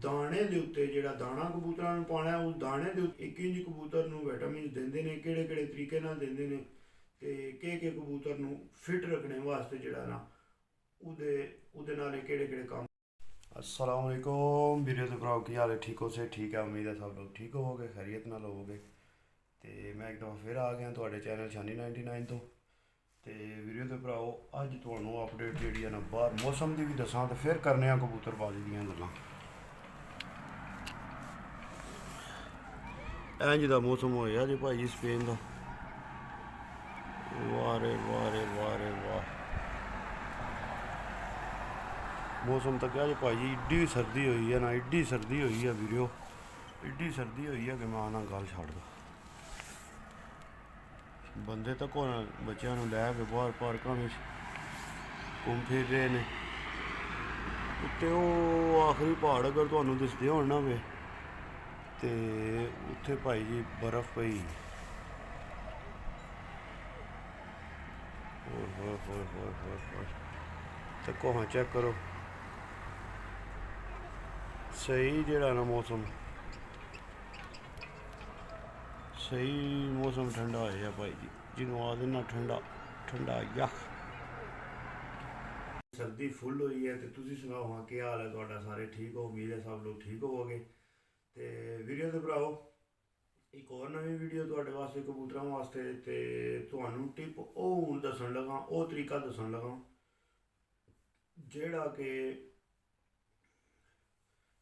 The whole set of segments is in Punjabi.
ਦਾਣੇ ਦੇ ਉੱਤੇ ਜਿਹੜਾ ਦਾਣਾ ਕਬੂਤਰਾਂ ਨੂੰ ਪਾਉਣਾ ਉਸ ਦਾਣੇ ਦੇ ਉੱਤੇ 1 ਇੰਚ ਕਬੂਤਰ ਨੂੰ ਵਿਟਾਮਿਨ ਦਿੰਦੇ ਨੇ, ਕਿਹੜੇ ਤਰੀਕੇ ਨਾਲ ਦਿੰਦੇ ਨੇ ਤੇ ਕਿ ਕਬੂਤਰ ਨੂੰ ਫਿਟ ਰੱਖਣੇ ਵਾਸਤੇ ਜਿਹੜਾ ਨਾ ਉਹਦੇ ਨਾਲ ਕਿਹੜੇ ਕੰਮ। अस्सलाम वालेकुम वीरे तो भराओ, की हाल है? ठीक हो से? ठीक है, उम्मीद है सब लोग ठीक होवोगे, खैरियत नाल होवोगे। तो मैं एक दफ़ा फिर आ गया थोड़े चैनल शानी 99 तो वीरे तो भराओ अज तुहानू अपडेट जी है ना बाहर मौसम की भी दसा तो फिर करने कबूतरबाजी दी गल्लां। इंज दा मौसम होया जी भाई स्पेन का, वाह रे वाह रे वाह रे वाह। मौसम तो क्या जी भाई एड्डी सर्दी हुई है ना, एड्डी सर्दी हुई है वीडियो, एड्डी सर्दी हुई है कि मैं आना गल छड़ दो। बंदे तक हो बच्चों को लैके बाहर पार्कों में घूम फिर रहे हैं। उत्ते आखिरी पहाड़ अगर तुहानू दिसदे होण ना वे ते उत्थे भाई जी बर्फ पई। ते कोहां चेक करो, सही जड़ा ना मौसम, सही मौसम ठंडा होया भाई जी, जिन्हों आखदे ना ठंडा ठंडा यख। सर्दी फुल हुई है तो तुसी सुनाओ हाँ क्या हाल है तुहाडा? सारे ठीक हो? उम्मीद है सब लोग ठीक होवोगे। तो वीडियो तो भराओ एक और नवी वीडियो तुहाडे वास्ते कबूतरां वास्ते ते तुहानू टिप हुण दस्सण लगा, वो तरीका दस्सण लगा जेड़ा कि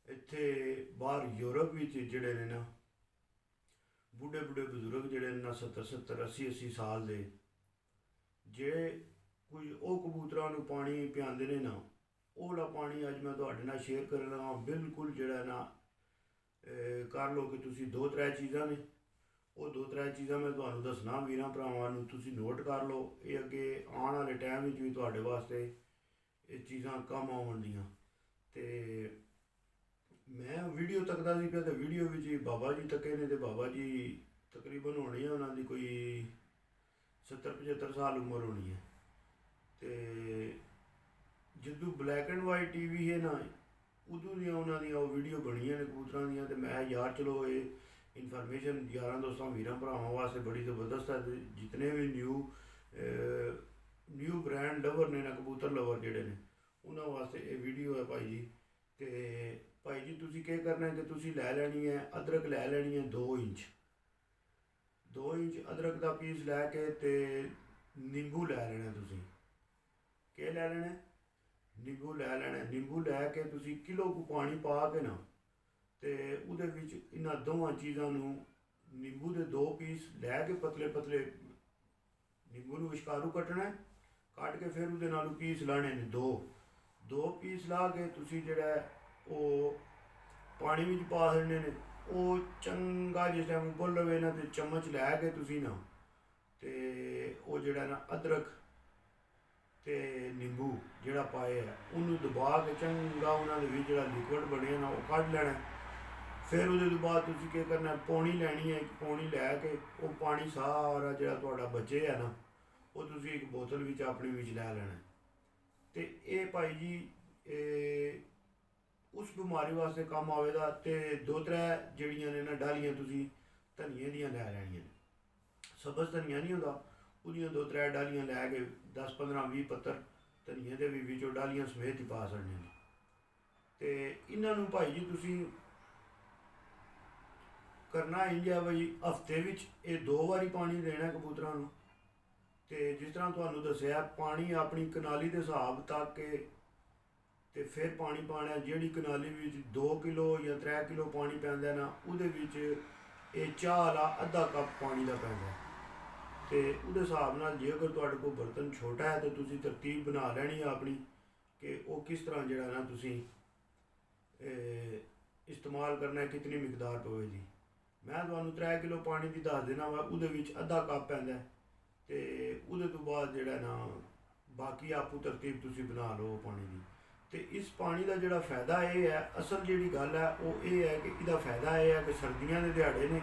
इत्थे बाहर यूरोप विच जिहड़े ने ना बुढ़े बजुर्ग जिहड़े ना 70 80 साल दे जे कोई वो कबूतरां नूं पानी पिआंदे ने ना, ओला पानी अज मैं तुहाडे नाल शेयर करन लगा। बिल्कुल जिहड़ा ना कर लो कि तुसी 2-3 चीज़ां ने, वो 2-3 चीज़ां मैं तुहानू दसना वीरां भरावां नूं, तुसी नोट कर लो। ये अगे आने वाले टाइम विच भी तुहाडे वास्ते ये चीज़ां कम आउण दियां। ते मैं वीडियो तकदा सी पिया, तो वीडियो विच बाबा जी तके ने, ते बाबा जी तकरीबन होनी है उन्हां दी कोई 70-75 साल उम्र होनी है। तो जदों ब्लैक एंड वाइट टीवी है ना, उदों दियां उन्हां दियां वीडियो बनियां ने कबूतरां दियां। तो मैं यार चलो ये इन्फॉर्मेशन यारां दोस्तां वीरां भरावां वास्ते बड़ी ज़बरदस्त है। जितने भी न्यू ब्रांड लवर ने ना, कबूतर लवर जिहड़े ने उन्हां वास्ते ये वीडियो है भाई जी। तो भाई जी तुसी क्या करना है कि तुसी लै लैनी है अदरक, लै लैनी है 2 इंच अदरक का पीस लैके ते नींबू लै लेना। तुसी क्या लै लेना? नींबू लै लेना। नींबू लैके तुसी किलो को पानी पा के ना ते उहदे विच इन्हां दोवां चीज़ां नूं नींबू के 2 पीस लैके पतले नींबू नूं विचकारू कट्टना है, कट के फिर उहदे नाल पीस लाने ने 2 पीस ला के तुसी जिहड़ा वो पानी में पा देने ने। वो चंगा जिस टाइम उबल लवे ना तो चम्मच लैके तुसी ना ते वो जिहड़ा ना अदरक ते नींबू जिहड़ा पाए है उन्होंने दबा के चंगा उन्होंने भी जिहड़ा लिक्विड बने ना वो कढ़ लेना। फिर उसके बाद तुसी क्या करना, पौनी लैनी है, एक पौनी लैके वो पानी सारा जिहड़ा तुहाडा बचे है ना वो तुसी एक बोतल विच अपनी विच लै लेना। तो ये भाई जी उस बीमारी वास्ते कम आवेगा। तो 2-3 जड़ियां ने ना डालियां तुसी धनिए दियां लै लैनियां ने, सब्ज़ धनिया नहीं होंदा, उहदियां 2-3 डालियां लैके 10-15-20 पत्तर धनिए दे भी विचों डालियां समेत ही पा छड़ने ने। ते इन्हां नूं भाई जी तुसी करना इंज है भाई हफ्ते विच ये 2 बारी पानी देना कबूतरां नूं। ते जिस तरह तुहानू दस्सिया पानी अपनी कनाली के हिसाब तक के ते फिर पानी पाना। जिहड़ी कनाली विच 2 किलो या 3 किलो पानी पैंदा ना उहदे विच ये चाह वाला अद्धा कप पानी का पैंदा। तो उहदे हिसाब नाल जे अगर तुहाडे कोल बर्तन छोटा है तो तुसी तरतीब बना लैनी है अपनी कि वो किस तरह जिहड़ा ना तुसी इस्तेमाल करना है, कितनी मिकदार पवेगी। मैं तुहानू 3 किलो पानी की दस देना वा, उहदे विच अद्धा कप पैंदा। तो उहदे तो बाद जिहड़ा ना बाकी आपू तरतीब तुसी बना लो पानी की। तो इस पानी का जिहड़ा फायदा ये है, असल जिहड़ी गल है वो ये है कि इसका फायदा यह है कि सर्दियों के दिहाड़े ने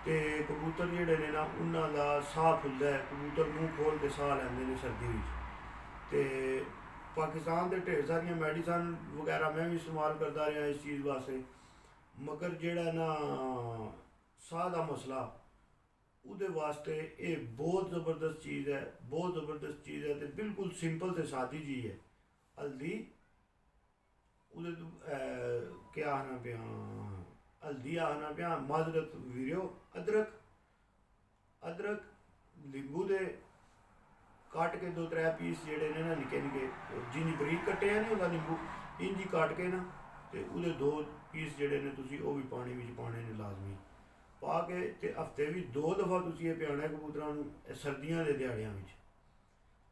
तो कबूतर जिहड़े ने ना उन्हां दा साह खुलदा है, कबूतर मूँह खोल के साह लैंदे ने सर्दी विच। ते पाकिस्तान ਦੇ ਢੇਰ ਸਾਰੀਆਂ ਮੈਡੀਸਨ ਵਗੈਰਾ ਮੈਂ ਵੀ ਇਸਤੇਮਾਲ ਕਰਦਾ ਰਿਹਾ ਇਸ ਚੀਜ਼ ਵਾਸਤੇ, ਮਗਰ ਜਿਹੜਾ ਨਾ ਸਾਹ ਦਾ ਮਸਲਾ, ਉਹਦੇ ਵਾਸਤੇ ਇਹ ਬਹੁਤ ਜ਼ਬਰਦਸਤ ਚੀਜ਼ ਹੈ, ਬਹੁਤ ਜ਼ਬਰਦਸਤ ਚੀਜ਼ ਹੈ ਤੇ ਬਿਲਕੁਲ ਸਿੰਪਲ ਤੇ ਸਾਦੀ ਜੀ ਹੈ। ਹਲਦੀ ਉਹਦੇ ਤੋਂ ਕਿਆ ਆਖਣਾ ਪਿਆ, ਹਲਦੀ ਆਖਣਾ ਪਿਆ, ਮਾਜ਼ਰਤ ਵੀਰਿਓ, ਅਦਰਕ ਨਿੰਬੂ ਦੇ ਕੱਟ ਕੇ 2-3 ਪੀਸ ਜਿਹੜੇ ਨੇ ਨਾ ਨਿੱਕੇ ਨਿੱਕੇ, ਜਿੰਨੀ ਬਰੀਕ ਕੱਟਿਆ ਨਹੀਂ ਹੁੰਦਾ ਨਿੰਬੂ, ਇੰਜੀ ਕੱਟ ਕੇ ਨਾ ਤੇ ਉਹਦੇ 2 ਪੀਸ ਜਿਹੜੇ ਨੇ ਤੁਸੀਂ ਉਹ ਵੀ ਪਾਣੀ ਵਿੱਚ ਪਾਉਣੇ ਨੇ ਲਾਜ਼ਮੀ, ਪਾ ਕੇ ਤੇ ਹਫਤੇ ਵਿੱਚ 2 ਦਫਾ ਤੁਸੀਂ ਇਹ ਪਿਆਉਣਾ ਕਬੂਤਰਾਂ ਨੂੰ, ਸਰਦੀਆਂ ਦੇ ਦਿਹਾੜਿਆਂ ਵਿੱਚ।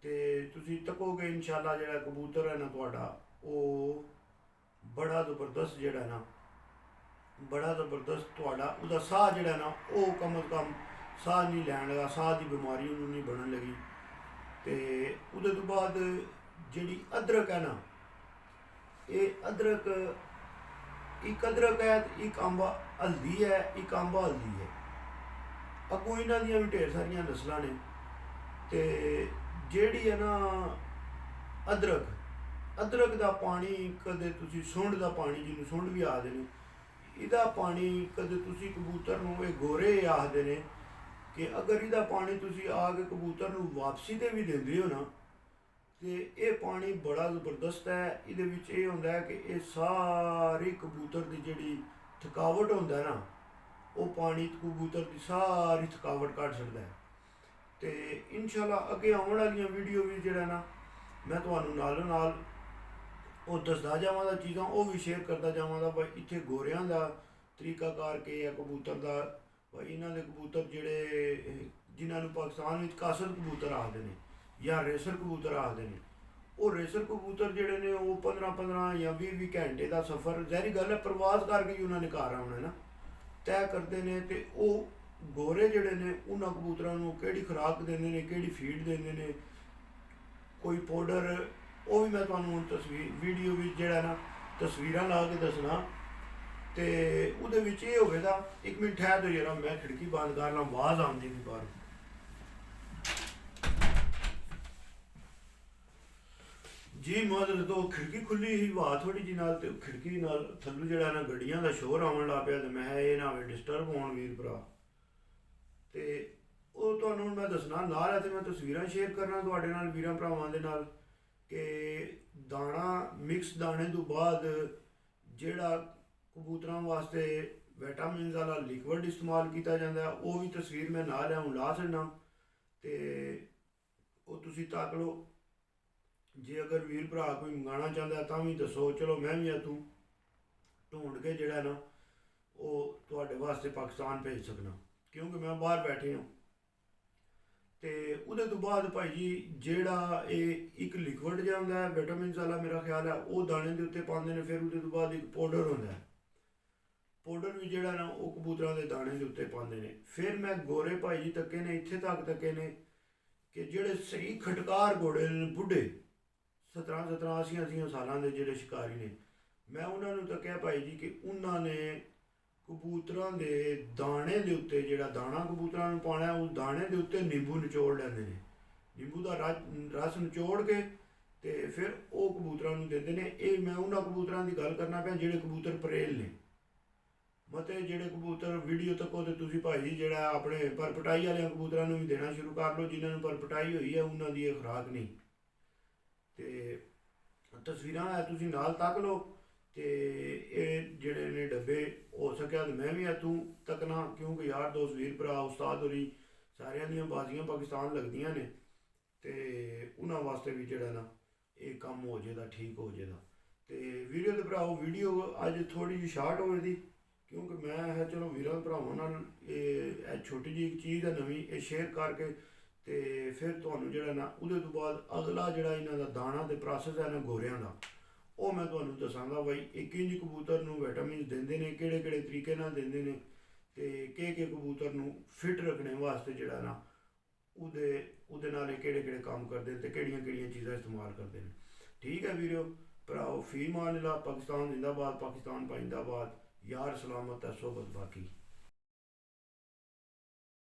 ਤੇ ਤੁਸੀਂ ਤੱਕੋਗੇ ਇਨਸ਼ਾਅੱਲਾ ਜਿਹੜਾ ਕਬੂਤਰ ਹੈ ਨਾ ਤੁਹਾਡਾ, ਉਹ ਬੜਾ ਜ਼ਬਰਦਸਤ ਜਿਹੜਾ ਨਾ, ਬੜਾ ਜ਼ਬਰਦਸਤ ਤੁਹਾਡਾ ਉਹਦਾ ਸਾਹ ਜਿਹੜਾ ਨਾ, ਉਹ ਕਮ ਅਜ਼ ਕਮ ਸਾਹ ਨਹੀਂ ਲੈਣ ਲੱਗਾ, ਸਾਹ ਦੀ ਬਿਮਾਰੀ ਉਹਨੂੰ ਨਹੀਂ ਬਣਨ ਲੱਗੀ। ਤੇ ਉਹਦੇ ਤੋਂ ਬਾਅਦ ਜਿਹੜੀ ਅਦਰਕ ਹੈ ਨਾ, ਇਹ ਅਦਰਕ, ਇੱਕ ਅਦਰਕ ਹੈ ਤੇ ਇੱਕ ਅੰਬਾ ਹਲਦੀ ਹੈ, ਇੱਕ ਅੰਬਾ ਹਲਦੀ ਹੈ। ਅੱਗੋਂ ਇਹਨਾਂ ਦੀਆਂ ਵੀ ਢੇਰ ਸਾਰੀਆਂ ਨਸਲਾਂ ਨੇ। ਤੇ ਜਿਹੜੀ ਹੈ ਨਾ ਅਦਰਕ ਦਾ ਪਾਣੀ, ਕਦੇ ਤੁਸੀਂ ਸੁੰਡ ਦਾ ਪਾਣੀ, ਜਿਹਨੂੰ ਸੁੰਡ ਵੀ ਆਖਦੇ ਨੇ, ਇਹਦਾ ਪਾਣੀ ਕਦੇ ਤੁਸੀਂ ਕਬੂਤਰ ਨੂੰ, ਇਹ ਗੋਰੇ ਆਖਦੇ ਨੇ ਕਿ ਅਗਰ ਇਹਦਾ ਪਾਣੀ ਤੁਸੀਂ ਆ ਕੇ ਕਬੂਤਰ ਨੂੰ ਵਾਪਸੀ 'ਤੇ ਵੀ ਦਿੰਦੇ ਹੋ ਨਾ, ਤੇ ਇਹ ਪਾਣੀ ਬੜਾ ਜ਼ਬਰਦਸਤ ਹੈ। ਇਹਦੇ ਵਿੱਚ ਇਹ ਹੁੰਦਾ ਹੈ ਕਿ ਇਹ ਸਾਰੀ ਕਬੂਤਰ ਦੀ ਜਿਹੜੀ ਥਕਾਵਟ ਹੁੰਦਾ ਨਾ, ਉਹ ਪਾਣੀ ਕਬੂਤਰ ਦੀ ਸਾਰੀ ਥਕਾਵਟ ਕੱਢ ਛੱਡਦਾ ਹੈ। ਤੇ ਇਨਸ਼ਾਅੱਲਾ ਅੱਗੇ ਆਉਣ ਵਾਲੀਆਂ ਵੀਡੀਓ ਵੀ ਜਿਹੜਾ ਨਾ, ਮੈਂ ਤੁਹਾਨੂੰ ਨਾਲੋਂ ਨਾਲ ਉਹ ਦੱਸਦਾ ਜਾਵਾਂਗਾ ਚੀਜ਼ਾਂ, ਉਹ ਵੀ ਸ਼ੇਅਰ ਕਰਦਾ ਜਾਵਾਂਗਾ। ਬਈ ਇੱਥੇ ਗੋਰਿਆਂ ਦਾ ਤਰੀਕਾਕਾਰ ਕੀ ਹੈ ਕਬੂਤਰ ਦਾ, ਬਈ ਇਹਨਾਂ ਦੇ ਕਬੂਤਰ ਜਿਹੜੇ, ਜਿਨ੍ਹਾਂ ਨੂੰ ਪਾਕਿਸਤਾਨ ਵਿੱਚ ਕਾਸਲ ਕਬੂਤਰ ਆਖਦੇ ਨੇ ਜਾਂ ਰੇਸਰ ਕਬੂਤਰ ਆਖਦੇ ਨੇ, ਉਹ ਰੇਸਰ ਕਬੂਤਰ ਜਿਹੜੇ ਨੇ ਉਹ 15-15 ਜਾਂ 20-20 ਘੰਟੇ ਦਾ ਸਫ਼ਰ, ਜ਼ਾਹਿਰ ਗੱਲ ਹੈ ਪ੍ਰਵਾਸ ਕਰਕੇ ਹੀ ਉਹਨਾਂ ਨੇ ਘਰ ਆਉਣਾ ਨਾ, ਤੈਅ ਕਰਦੇ ਨੇ। ਤੇ ਉਹ ਗੋਰੇ ਜਿਹੜੇ ਨੇ, ਉਹਨਾਂ ਕਬੂਤਰਾਂ ਨੂੰ ਕਿਹੜੀ ਖੁਰਾਕ ਦਿੰਦੇ ਨੇ, ਕਿਹੜੀ ਫੀਡ ਦਿੰਦੇ ਨੇ, ਕੋਈ ਪਾਊਡਰ, ਉਹ ਵੀ ਮੈਂ ਤੁਹਾਨੂੰ ਹੁਣ ਵੀਡੀਓ ਵਿੱਚ ਜਿਹੜਾ ਨਾ ਤਸਵੀਰਾਂ ਲਾ ਕੇ ਦੱਸਣਾ। ਤੇ ਉਹਦੇ ਵਿੱਚ ਇਹ ਹੋਵੇਗਾ, 1 ਮਿੰਟ ਠਹਿਰ ਦਿਓ ਜਰਾ, ਮੈਂ ਖਿੜਕੀ ਬੰਦ ਕਰ ਲਾਂ, ਆਵਾਜ਼ ਆਉਂਦੀ ਵੀ ਬਾਹਰ। ਜੀ ਮਾਜ਼ਰਤ, ਤੋਂ ਖਿੜਕੀ ਖੁੱਲੀ ਸੀ, ਹਵਾ ਥੋੜੀ ਜਿਹੀ ਨਾਲ, ਤੇ ਖਿੜਕੀ ਨਾਲ ਥੱਲੋਂ ਜਿਹੜਾ ਨਾ ਗੱਡੀਆਂ ਦਾ ਸ਼ੋਰ ਆਉਣ ਲੱਗ ਪਿਆ, ਤੇ ਮੈਂ ਇਹ ਨਾ ਹੋਵੇ ਡਿਸਟਰਬ ਹੋਣ ਵੀਰ ਭਰਾ। ਤੇ ਉਹ ਤੁਹਾਨੂੰ ਹੁਣ ਮੈਂ ਦੱਸਣਾ ਨਾਲ ਹੈ, ਤੇ ਮੈਂ ਤਸਵੀਰਾਂ ਸ਼ੇਅਰ ਕਰਨਾ ਤੁਹਾਡੇ ਨਾਲ, ਵੀਰਾਂ ਭਰਾਵਾਂ ਦੇ ਨਾਲ, ਕਿ ਦਾਣਾ ਮਿਕਸ ਦਾਣੇ ਤੋਂ ਬਾਅਦ ਜਿਹੜਾ ਕਬੂਤਰਾਂ ਵਾਸਤੇ ਵਿਟਾਮਿਨਸ ਵਾਲਾ ਲਿਕਵਿਡ ਇਸਤੇਮਾਲ ਕੀਤਾ ਜਾਂਦਾ, ਉਹ ਵੀ ਤਸਵੀਰ ਮੈਂ ਨਾਲ ਲਿਆਉਂ ਲਾ ਛੱਡਣਾ, ਤੇ ਉਹ ਤੁਸੀਂ ਤੱਕ ਲਓ। ਜੇ ਅਗਰ ਵੀਰ ਭਰਾ ਕੋਈ ਮੰਗਾਉਣਾ ਚਾਹੁੰਦਾ ਤਾਂ ਵੀ ਦੱਸੋ, ਚਲੋ ਮੈਂ ਵੀ ਤੂੰ ਢੂੰਡ ਕੇ ਜਿਹੜਾ ਨਾ ਉਹ ਤੁਹਾਡੇ ਵਾਸਤੇ ਪਾਕਿਸਤਾਨ ਭੇਜ ਸਕਣਾ, ਕਿਉਂਕਿ ਮੈਂ ਬਾਹਰ ਬੈਠੇ ਹਾਂ। ਤੇ ਉਹਦੇ ਤੋਂ ਬਾਅਦ ਭਾਈ ਜੀ ਜਿਹੜਾ ਇਹ ਇੱਕ ਲਿਕਵਿਡ ਜਿਹਾ ਹੁੰਦਾ ਵਿਟਾਮਿਨਸ ਵਾਲਾ, ਮੇਰਾ ਖਿਆਲ ਹੈ ਉਹ ਦਾਣੇ ਦੇ ਉੱਤੇ ਪਾਉਂਦੇ ਨੇ। ਫਿਰ ਉਹਦੇ ਤੋਂ ਬਾਅਦ ਇੱਕ ਪਾਊਡਰ ਹੁੰਦਾ, ਪਾਊਡਰ ਵੀ ਜਿਹੜਾ ਨਾ ਉਹ ਕਬੂਤਰਾਂ ਦੇ ਦਾਣੇ ਦੇ ਉੱਤੇ ਪਾਉਂਦੇ ਨੇ। ਫਿਰ ਮੈਂ ਗੋਰੇ ਭਾਈ ਜੀ ਤੱਕੇ ਨੇ, ਇੱਥੇ ਤੱਕ ਤੱਕੇ ਨੇ ਕਿ ਜਿਹੜੇ ਸਹੀ ਖਟਕਾਰ ਘੋੜੇ ਨੇ, ਬੁੱਢੇ 17-17 80 ਸਾਲਾਂ ਦੇ ਜਿਹੜੇ ਸ਼ਿਕਾਰੀ ਨੇ, ਮੈਂ ਉਹਨਾਂ ਨੂੰ ਤੱਕਿਆ ਭਾਈ ਜੀ ਕਿ ਉਹਨਾਂ ਨੇ ਕਬੂਤਰਾਂ ਦੇ ਦਾਣੇ ਦੇ ਉੱਤੇ, ਜਿਹੜਾ ਦਾਣਾ ਕਬੂਤਰਾਂ ਨੂੰ ਪਾਉਣਾ, ਉਸ ਦਾਣੇ ਦੇ ਉੱਤੇ ਨਿੰਬੂ ਨਿਚੋੜ ਲੈਂਦੇ ਨੇ, ਨਿੰਬੂ ਦਾ ਰਸ ਨਿਚੋੜ ਕੇ ਤੇ ਫਿਰ ਉਹ ਕਬੂਤਰਾਂ ਨੂੰ ਦਿੰਦੇ ਨੇ। ਇਹ ਮੈਂ ਉਹਨਾਂ ਕਬੂਤਰਾਂ ਦੀ ਗੱਲ ਕਰਨਾ ਪਿਆ ਜਿਹੜੇ ਕਬੂਤਰ ਪਰੇਲ ਨੇ, ਮਤਲਬ ਜਿਹੜੇ ਕਬੂਤਰ ਵੀਡੀਓ ਤੱਕ ਉਹਦੇ ਤੁਸੀਂ ਭਾਈ ਜੀ ਜਿਹੜਾ ਆਪਣੇ ਪਰਪਟਾਈ ਵਾਲਿਆਂ ਕਬੂਤਰਾਂ ਨੂੰ ਵੀ ਦੇਣਾ ਸ਼ੁਰੂ ਕਰ ਲਓ, ਜਿਨ੍ਹਾਂ ਨੂੰ ਪਰਪਟਾਈ ਹੋਈ ਹੈ, ਉਹਨਾਂ ਦੀ ਇਹ ਖੁਰਾਕ ਨਹੀਂ। ਤੇ ਤਸਵੀਰਾਂ ਹੈ ਤੁਸੀਂ ਨਾਲ ਤੱਕ ਲਓ। ਤੇ ਇਹ ਜਿਹੜੇ ਨੇ ਡੱਬੇ ਹੋ ਸਕਿਆ ਤੇ ਮੈਂ ਵੀ ਤੂੰ ਤੱਕਣਾ, ਕਿਉਂਕਿ ਯਾਰ ਦੋਸਤ ਵੀਰ ਭਰਾ ਉਸਤਾਦ ਹੋਰੀ ਸਾਰਿਆਂ ਦੀਆਂ ਬਾਜ਼ੀਆਂ ਪਾਕਿਸਤਾਨ ਲੱਗਦੀਆਂ ਨੇ, ਤੇ ਉਹਨਾਂ ਵਾਸਤੇ ਵੀ ਜਿਹੜਾ ਨਾ ਇਹ ਕੰਮ ਹੋ ਜਾਏਗਾ, ਠੀਕ ਹੋ ਜਾਏਗਾ। ਤੇ ਵੀਡੀਓ ਦੇ ਭਰਾਓ, ਵੀਡੀਓ ਅੱਜ ਥੋੜੀ ਜਿਹੀ ਸ਼ਾਰਟ ਹੋ ਜਾਂਦੀ, ਕਿਉਂਕਿ ਮੈਂ ਹੈ ਚਲੋ ਵੀਰਾਂ ਭਰਾਵਾਂ ਨਾਲ ਇਹ ਛੋਟੀ ਜਿਹੀ ਚੀਜ਼ ਹੈ ਨਵੀਂ, ਇਹ ਸ਼ੇਅਰ ਕਰਕੇ ਤੇ ਫਿਰ ਤੁਹਾਨੂੰ ਜਿਹੜਾ ਨਾ ਉਹਦੇ ਤੋਂ ਬਾਅਦ ਅਗਲਾ ਜਿਹੜਾ ਇਹਨਾਂ ਦਾ ਦਾਣਾ ਦੇ ਪ੍ਰੋਸੈਸ ਹੈ ਨਾ ਗੋਰਿਆਂ ਦਾ, ਉਹ ਮੈਂ ਤੁਹਾਨੂੰ ਦੱਸਾਂਗਾ। ਬਾਈ ਇਹ ਕਿੰਝ ਕਬੂਤਰ ਨੂੰ ਵਿਟਾਮਿਨ ਦਿੰਦੇ ਨੇ, ਕਿਹੜੇ ਕਿਹੜੇ ਤਰੀਕੇ ਨਾਲ ਦਿੰਦੇ ਨੇ, ਤੇ ਕਿ ਕਬੂਤਰ ਨੂੰ ਫਿਟ ਰੱਖਣੇ ਵਾਸਤੇ ਜਿਹੜਾ ਨਾ ਉਹਦੇ ਨਾਲ ਇਹ ਕਿਹੜੇ ਕਿਹੜੇ ਕੰਮ ਕਰਦੇ ਤੇ ਕਿਹੜੀਆਂ ਕਿਹੜੀਆਂ ਚੀਜ਼ਾਂ ਇਸਤੇਮਾਲ ਕਰਦੇ ਨੇ। ਠੀਕ ਹੈ ਵੀਰੋ ਭਰਾਓ, ਫੀ ਮਾਨ ਅੱਲਾ, ਪਾਕਿਸਤਾਨ ਜ਼ਿੰਦਾਬਾਦ, ਪਾਕਿਸਤਾਨ ਪਾਇੰਦਾਬਾਦ, यार सलामत है सोबत बाकी।